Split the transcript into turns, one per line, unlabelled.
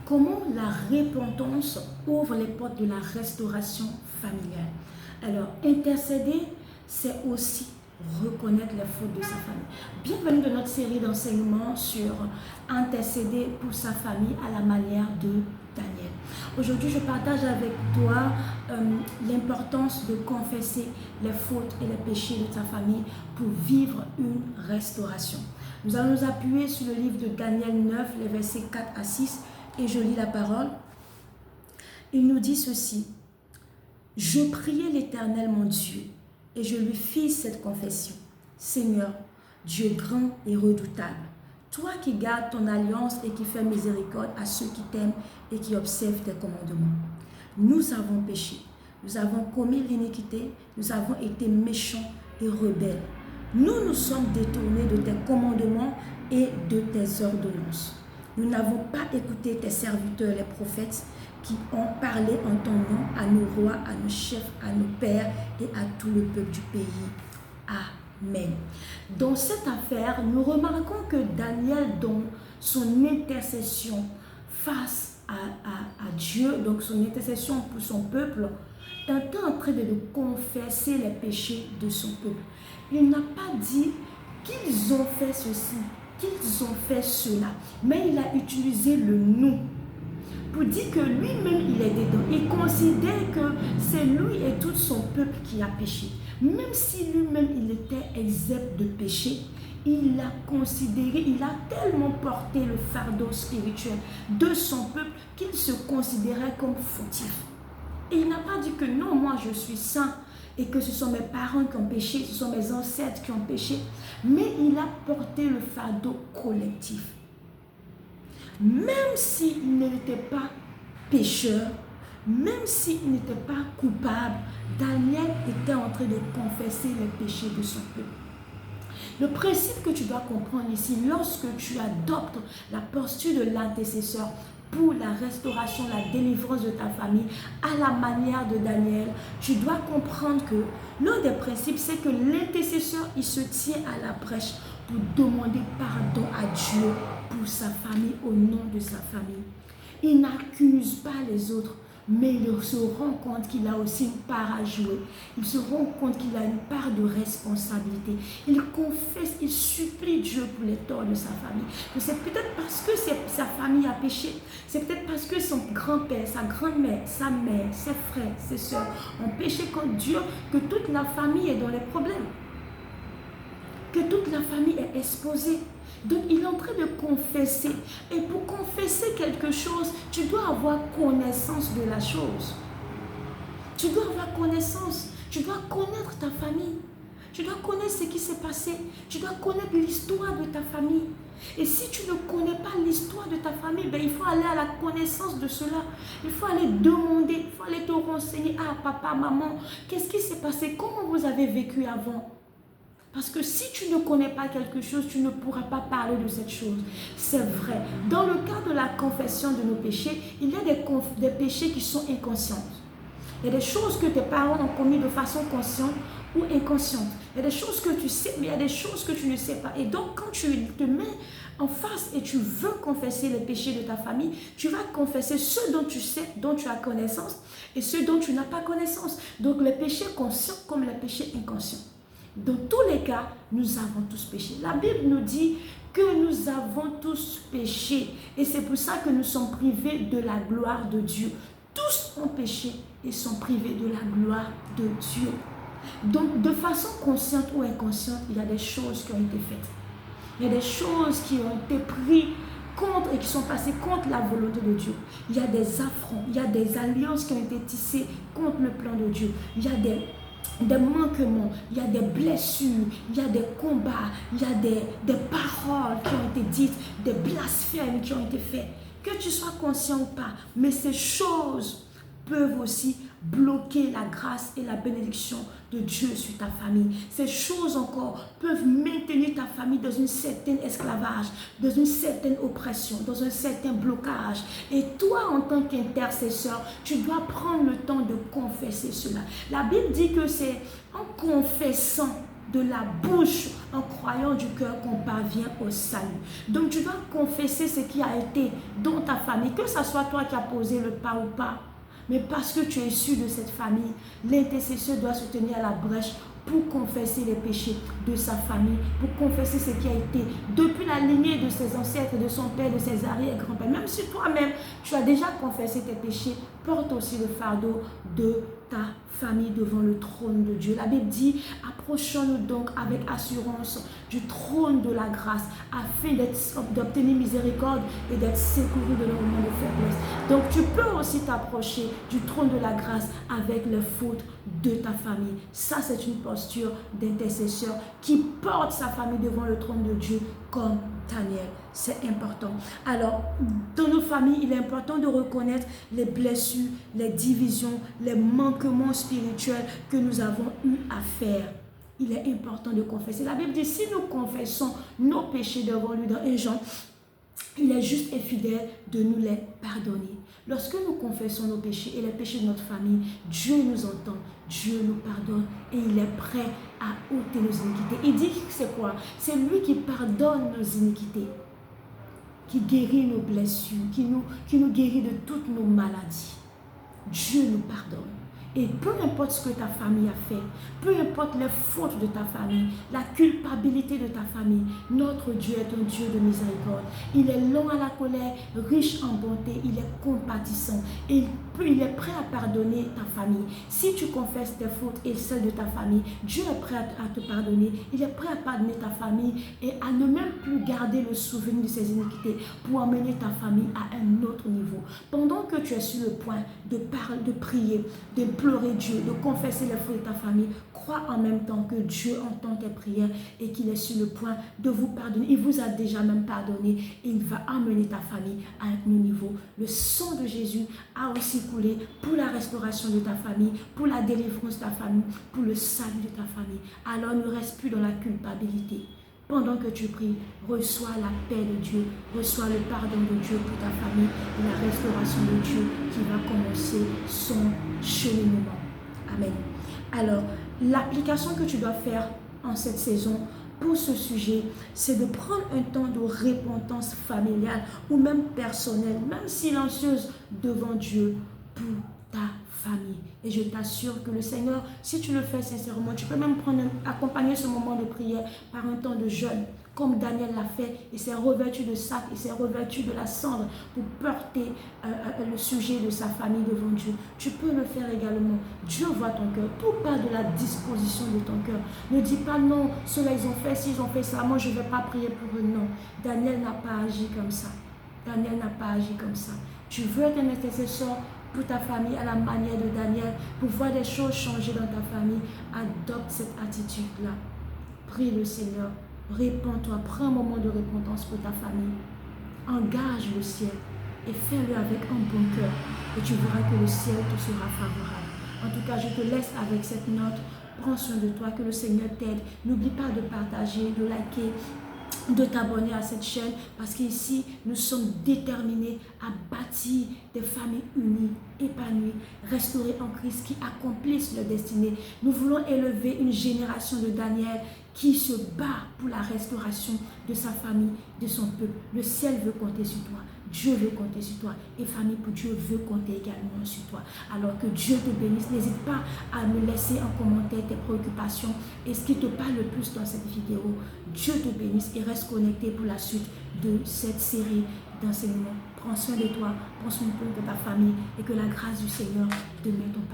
comment la repentance ouvre les portes de la restauration familiale. Alors, intercéder, c'est aussi reconnaître les fautes de sa famille. Bienvenue dans notre série d'enseignements sur intercéder pour sa famille à la manière de Daniel. Aujourd'hui, je partage avec toi l'importance de confesser les fautes et les péchés de ta famille pour vivre une restauration. Nous allons nous appuyer sur le livre de Daniel 9, les versets 4 à 6, et je lis la parole. Il nous dit ceci: « Je priai l'Éternel mon Dieu, et je lui fis cette confession. Seigneur, Dieu grand et redoutable, toi qui gardes ton alliance et qui fais miséricorde à ceux qui t'aiment et qui observent tes commandements. Nous avons péché, nous avons commis l'iniquité, nous avons été méchants et rebelles. Nous nous sommes détournés de tes commandements et de tes ordonnances. Nous n'avons pas écouté tes serviteurs, les prophètes, qui ont parlé en ton nom à nos rois, à nos chefs, à nos pères et à tout le peuple du pays. Amen. » Dans cette affaire, nous remarquons que Daniel, dans son intercession face à Dieu, donc son intercession pour son peuple, était en train de confesser les péchés de son peuple. Il n'a pas dit qu'ils ont fait ceci, qu'ils ont fait cela, mais il a utilisé le nous pour dire que lui-même il est dedans. Il considère que c'est lui et tout son peuple qui a péché. Même si lui-même il était exempt de péché, il a considéré, il a tellement porté le fardeau spirituel de son peuple qu'il se considérait comme fautif. Et il n'a pas dit que non, moi je suis saint et que ce sont mes parents qui ont péché, ce sont mes ancêtres qui ont péché, mais il a porté le fardeau collectif. Même s'il n'était pas pécheur, même s'il n'était pas coupable, Daniel était en train de confesser les péchés de son peuple. Le principe que tu dois comprendre ici, lorsque tu adoptes la posture de l'intercesseur pour la restauration, la délivrance de ta famille, à la manière de Daniel, tu dois comprendre que l'un des principes, c'est que l'intercesseur, il se tient à la brèche pour demander pardon à Dieu pour sa famille, au nom de sa famille. Il n'accuse pas les autres, mais il se rend compte qu'il a aussi une part à jouer. Il se rend compte qu'il a une part de responsabilité. Il confesse, il supplie Dieu pour les torts de sa famille. C'est peut-être parce que sa famille a péché. C'est peut-être parce que son grand-père, sa grand-mère, sa mère, ses frères, ses soeurs ont péché contre Dieu que toute la famille est dans les problèmes. Que toute la famille est exposée. Donc, il est en train de confesser. Et pour confesser quelque chose, tu dois avoir connaissance de la chose. Tu dois avoir connaissance. Tu dois connaître ta famille. Tu dois connaître ce qui s'est passé. Tu dois connaître l'histoire de ta famille. Et si tu ne connais pas l'histoire de ta famille, ben, il faut aller à la connaissance de cela. Il faut aller demander, il faut aller te renseigner. Ah, papa, maman, qu'est-ce qui s'est passé? Comment vous avez vécu avant? Parce que si tu ne connais pas quelque chose, tu ne pourras pas parler de cette chose. C'est vrai. Dans le cas de la confession de nos péchés, il y a des péchés qui sont inconscients. Il y a des choses que tes parents ont commises de façon consciente ou inconsciente. Il y a des choses que tu sais, mais il y a des choses que tu ne sais pas. Et donc, quand tu te mets en face et tu veux confesser les péchés de ta famille, tu vas confesser ceux dont tu sais, dont tu as connaissance, et ceux dont tu n'as pas connaissance. Donc, les péchés conscients comme les péchés inconscients. Dans tous les cas, nous avons tous péché. La Bible nous dit que nous avons tous péché. Et c'est pour ça que nous sommes privés de la gloire de Dieu. Tous ont péché et sont privés de la gloire de Dieu. Donc, de façon consciente ou inconsciente, il y a des choses qui ont été faites. Il y a des choses qui ont été prises contre et qui sont passées contre la volonté de Dieu. Il y a des affronts, il y a des alliances qui ont été tissées contre le plan de Dieu. Il y a des manquements, il y a des blessures, il y a des combats, il y a des paroles qui ont été dites, des blasphèmes qui ont été faits. Que tu sois conscient ou pas, mais ces choses peuvent aussi bloquer la grâce et la bénédiction de Dieu sur ta famille. Ces choses encore peuvent maintenir ta famille dans une certaine esclavage, dans une certaine oppression, dans un certain blocage. Et toi, en tant qu'intercesseur, tu dois prendre le temps de confesser cela. La Bible dit que c'est en confessant de la bouche en croyant du cœur qu'on parvient au salut. Donc tu dois confesser ce qui a été dans ta famille, que ce soit toi qui as posé le pas ou pas. Mais parce que tu es issu de cette famille, l'intercesseur doit se tenir à la brèche pour confesser les péchés de sa famille, pour confesser ce qui a été depuis la lignée de ses ancêtres, de son père, de ses arrière-grands-pères. Même si toi-même, tu as déjà confessé tes péchés, porte aussi le fardeau de ta famille devant le trône de Dieu. La Bible dit, approchons-nous donc avec assurance du trône de la grâce afin d'obtenir miséricorde et d'être secouru de nos moments de faiblesse. Donc tu peux aussi t'approcher du trône de la grâce avec les fautes de ta famille. Ça, c'est une posture d'intercesseur qui porte sa famille devant le trône de Dieu comme Daniel. C'est important. Alors, dans nos familles, il est important de reconnaître les blessures, les divisions, les manquements spirituels que nous avons eu à faire. Il est important de confesser. La Bible dit, si nous confessons nos péchés devant lui dans 1 Jean, il est juste et fidèle de nous les pardonner. Lorsque nous confessons nos péchés et les péchés de notre famille, Dieu nous entend, Dieu nous pardonne et il est prêt à ôter nos iniquités. Il dit que c'est quoi? C'est lui qui pardonne nos iniquités, qui guérit nos blessures, qui nous guérit de toutes nos maladies. Dieu nous pardonne. Et peu importe ce que ta famille a fait, peu importe les fautes de ta famille, la culpabilité de ta famille, notre Dieu est un Dieu de miséricorde. Il est lent à la colère, riche en bonté, il est compatissant. Et il est prêt à pardonner ta famille. Si tu confesses tes fautes et celles de ta famille, Dieu est prêt à te pardonner. Il est prêt à pardonner ta famille et à ne même plus garder le souvenir de ses iniquités pour emmener ta famille à un autre niveau. Pendant que tu es sur le point de prier, de pleurer Dieu, de confesser les fautes de ta famille, crois en même temps que Dieu entend tes prières et qu'il est sur le point de vous pardonner. Il vous a déjà même pardonné et il va amener ta famille à un nouveau niveau. Le sang de Jésus a aussi coulé pour la restauration de ta famille, pour la délivrance de ta famille, pour le salut de ta famille. Alors ne reste plus dans la culpabilité. Pendant que tu pries, reçois la paix de Dieu, reçois le pardon de Dieu pour ta famille et la restauration de Dieu qui va commencer son cheminement. Amen. Alors, l'application que tu dois faire en cette saison pour ce sujet, c'est de prendre un temps de repentance familiale ou même personnelle, même silencieuse devant Dieu pour ta famille. Et je t'assure que le Seigneur, si tu le fais sincèrement, tu peux même accompagner ce moment de prière par un temps de jeûne, comme Daniel l'a fait. Il s'est revêtu de sac, il s'est revêtu de la cendre pour porter le sujet de sa famille devant Dieu. Tu peux le faire également. Dieu voit ton cœur. Tout part de la disposition de ton cœur. Ne dis pas non, ceux-là ils ont fait, s'ils ont fait ça, moi je ne vais pas prier pour eux. Non, Daniel n'a pas agi comme ça. Daniel n'a pas agi comme ça. Tu veux être un intercesseur pour ta famille à la manière de Daniel, pour voir des choses changer dans ta famille, adopte cette attitude-là. Prie le Seigneur, répands-toi, prends un moment de repentance pour ta famille. Engage le ciel et fais-le avec un bon cœur et tu verras que le ciel te sera favorable. En tout cas, je te laisse avec cette note. Prends soin de toi, que le Seigneur t'aide. N'oublie pas de partager, de liker, de t'abonner à cette chaîne parce qu'ici nous sommes déterminés à bâtir des familles unies, épanouies, restaurées en Christ qui accomplissent leur destinée. Nous voulons élever une génération de Daniel qui se bat pour la restauration de sa famille, de son peuple. Le ciel veut compter sur toi. Dieu veut compter sur toi et famille pour Dieu veut compter également sur toi. Alors que Dieu te bénisse. N'hésite pas à me laisser en commentaire tes préoccupations et ce qui te parle le plus dans cette vidéo. Dieu te bénisse et reste connecté pour la suite de cette série d'enseignements. Prends soin de toi, prends soin de ta famille et que la grâce du Seigneur te mette en